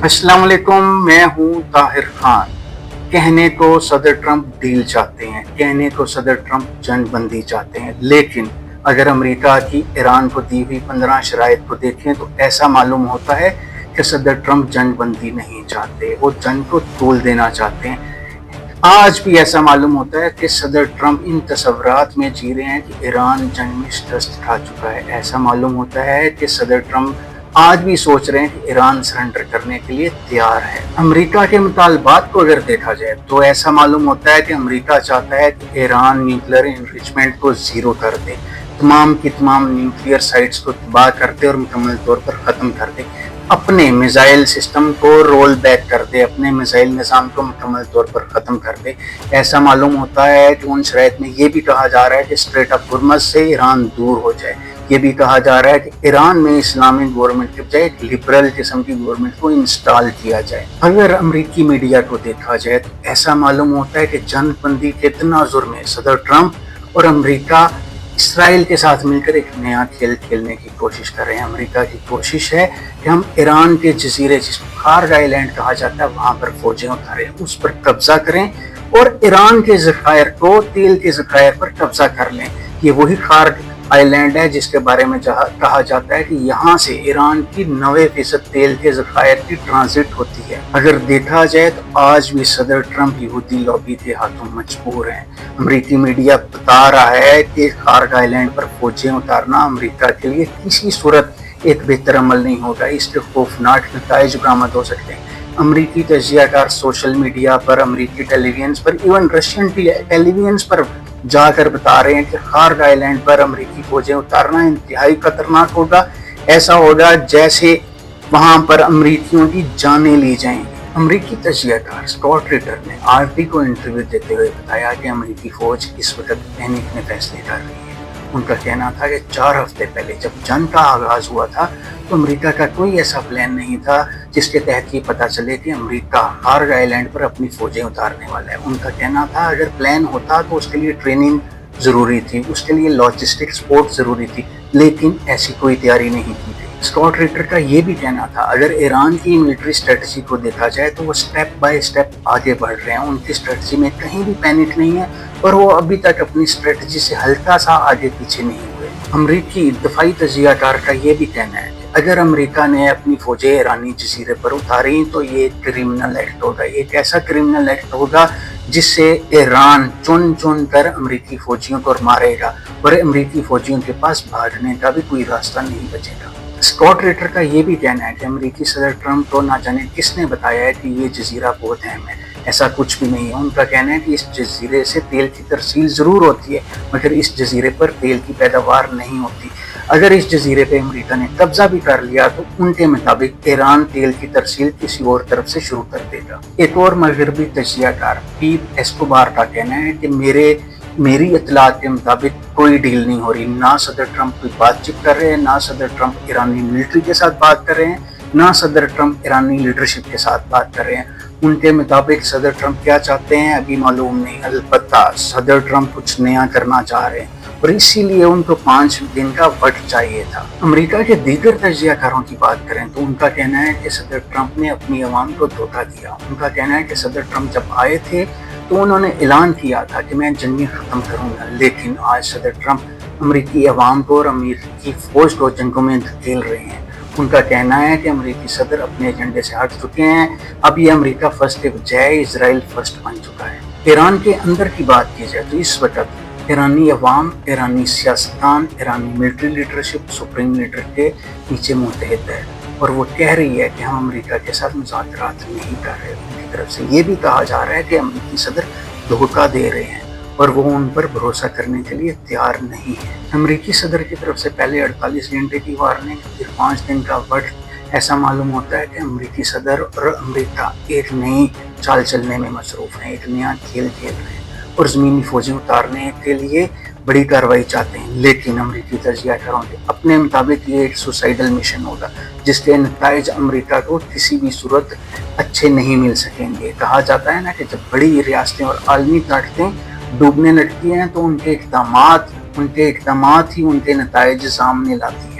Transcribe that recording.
अस्सलाम वालेकुम, मैं हूं ताहिर खान। कहने को सदर ट्रंप डील चाहते हैं, कहने को सदर ट्रंप जंग बंदी चाहते हैं, लेकिन अगर अमेरिका की ईरान को दी हुई 15 शराइत को देखें तो ऐसा मालूम होता है कि सदर ट्रंप जंग बंदी नहीं चाहते, वो जंग को तोल देना चाहते हैं। आज भी ऐसा मालूम होता है कि सदर ट्रंप इन तस्वुरात में जी रहे हैं कि ईरान जंग में शिकस्त खा चुका है। ऐसा मालूम होता है कि सदर ट्रंप आज भी सोच रहे हैं कि ईरान सरेंडर करने के लिए तैयार है। अमेरिका के मुतालबात को अगर देखा जाए तो ऐसा मालूम होता है कि अमेरिका चाहता है कि ईरान न्यूक्लियर इनरिचमेंट को जीरो कर दे, तमाम की तमाम न्यूक्लियर साइट्स को तबाह कर दे और मुकम्मल तौर पर ख़त्म कर दे, अपने मिसाइल सिस्टम को रोल बैक कर दे, अपने मिसाइल निज़ाम को मुकम्मल तौर पर ख़त्म कर दे। ऐसा मालूम होता है कि उन शराइत में ये भी कहा जा रहा है कि स्ट्रेट ऑफ हुर्मुज़ से ईरान दूर हो जाए। ये भी कहा जा रहा है कि ईरान में इस्लामिक गवर्नमेंट के बजाय एक लिबरल किस्म की गवर्नमेंट को इंस्टॉल किया जाए। अगर अमेरिकी मीडिया को देखा जाए तो ऐसा मालूम होता है कि जंग बंदी के तनाजुर में सदर ट्रंप और अमेरिका इसराइल के साथ मिलकर एक नया खेल खेलने की कोशिश कर रहे हैं। अमेरिका की कोशिश है कि हम ईरान के जजीरे जिसको खार्ग आइलैंड कहा जाता है वहाँ पर फौजें उतारें, उस पर कब्जा करें और ईरान के ज़खायर को, तेल के ज़खायर पर कब्जा कर लें। ये वही खार्ग आइलैंड है जिसके बारे में कहा जाता है कि यहाँ से ईरान की 90% तेल के ज़खायर की ट्रांजिट होती है। अगर देखा जाए तो आज भी सदर ट्रंप यहूदी लॉबी के हाथों मजबूर हैं। अमेरिकी मीडिया बता रहा है कि खार्ग आइलैंड पर फौजें उतारना अमेरिका के लिए किसी सूरत एक बेहतर अमल नहीं होगा, इसके खौफनाक नताइज बरामद हो सकते हैं। अमेरिकी तजियाकार सोशल मीडिया पर, अमेरिकी टेलीविजन पर, इवन रशियन टेलीविजन पर जाकर बता रहे हैं कि खार्ग आइलैंड पर अमेरिकी फौजें उतारना इंतहाई खतरनाक होगा। ऐसा होगा जैसे वहां पर अमेरिकियों की जानें ली जाएंगी। अमेरिकी तजियाकार स्कॉट रिटर ने आरटी को इंटरव्यू देते हुए बताया कि अमेरिकी फौज इस वक्त पैनिक में फैसले कर रही है। उनका कहना था कि 4 हफ्ते पहले जब जंग का आगाज हुआ था तो अमेरिका का कोई ऐसा प्लान नहीं था जिसके तहत ये पता चले कि अमेरिका खार्ग आइलैंड पर अपनी फौजें उतारने वाला है। उनका कहना था अगर प्लान होता तो उसके लिए ट्रेनिंग ज़रूरी थी, उसके लिए लॉजिस्टिक सपोर्ट ज़रूरी थी, लेकिन ऐसी कोई तैयारी नहीं की गई। स्कॉट रिटर का ये भी कहना था अगर ईरान की मिलिट्री स्ट्रेटजी को देखा जाए तो वो स्टेप बाय स्टेप आगे बढ़ रहे हैं, उनकी स्ट्रेटजी में कहीं भी पैनिक नहीं है और वो अभी तक अपनी स्ट्रेटजी से हल्का सा आगे पीछे नहीं हुए। अमरीकी दफाई तजियाकार का ये भी कहना है कि अगर अमेरिका ने अपनी फौजें ईरानी जजीरे पर उतारी तो ये क्रिमिनल एक्ट होगा, एक ऐसा क्रिमिनल एक्ट होगा जिससे ईरान चुन चुन कर अमेरिकी फौजियों को मारेगा और अमेरिकी फौजियों के पास भागने का भी कोई रास्ता नहीं बचेगा। स्कॉट रिटर का ये भी कहना है कि अमेरिकी सदर ट्रंप को ना जाने किसने बताया है कि ये जजीरा बहुत अहम है, ऐसा कुछ भी नहीं है। उनका कहना है कि इस जजीरे से तेल की तरसील ज़रूर होती है मगर इस जजीरे पर तेल की पैदावार नहीं होती। अगर इस जजीरे पे अमेरिका ने कब्जा भी कर लिया तो उनके मुताबिक ईरान तेल की तरसील किसी और तरफ से शुरू कर देगा। एक और मगरबी तजियाकार पीट एस्कोबार का कहना है कि मेरी इतलात के मुताबिक कोई डील नहीं हो रही, ना सदर ट्रंप कोई बातचीत कर रहे हैं, ना सदर ट्रंप ईरानी मिलिट्री के साथ बात कर रहे हैं, ना सदर ट्रंप ईरानी लीडरशिप के साथ बात कर रहे हैं। उनके मुताबिक सदर ट्रंप क्या चाहते हैं अभी मालूम नहीं, अलबत्ता सदर ट्रंप कुछ नया करना चाह रहे हैं और इसीलिए उनको 5 दिन का वक्त चाहिए था। अमेरिका के दीगर तजियाकारों की बात करें तो उनका कहना है कि सदर ट्रंप ने अपनी आवाम को धोखा दिया। उनका कहना है कि सदर ट्रंप जब आए थे तो उन्होंने ऐलान किया था कि मैं जंगें ख़त्म करूंगा, लेकिन आज सदर ट्रंप अमेरिकी अवाम को और अमेरिकी फौज को जंगों में धकेल रहे हैं। उनका कहना है कि अमेरिकी सदर अपने एजेंडे से हट चुके हैं, अब ये अमेरिका फर्स्ट के बजाय इजराइल फर्स्ट बन चुका है। ईरान के अंदर की बात की जाए तो इस वक्त ईरानी अवाम, ईरानी सियासतदान, ईरानी मिलिट्री लीडरशिप सुप्रीम लीडर के नीचे मुतहद है और वो कह रही है कि हम अमेरिका के साथ मुज़ाकरात नहीं कर रहे। उनकी तरफ से ये भी कहा जा रहा है कि अमेरिकी सदर धोखा दे रहे हैं और वो उन पर भरोसा करने के लिए तैयार नहीं है। अमेरिकी सदर की तरफ से पहले 48 घंटे की वार्निंग, फिर 5 दिन का वक्त। ऐसा मालूम होता है कि अमेरिकी सदर और अमेरिका एक नई चाल चलने में मसरूफ़ हैं, एक नया खेल खेल रहे हैं और ज़मीनी फौजें उतारने के लिए बड़ी कार्रवाई चाहते हैं। लेकिन अमेरिकी तजियाकारों के अपने मुताबिक ये एक सुसाइडल मिशन होगा जिसके नताइज अमेरिका को किसी भी सूरत अच्छे नहीं मिल सकेंगे। कहा जाता है ना कि जब बड़ी रियासतें और आलमी ताकतें डूबने लगती हैं तो उनके इक़दामात ही उनके नताइज सामने लाती हैं।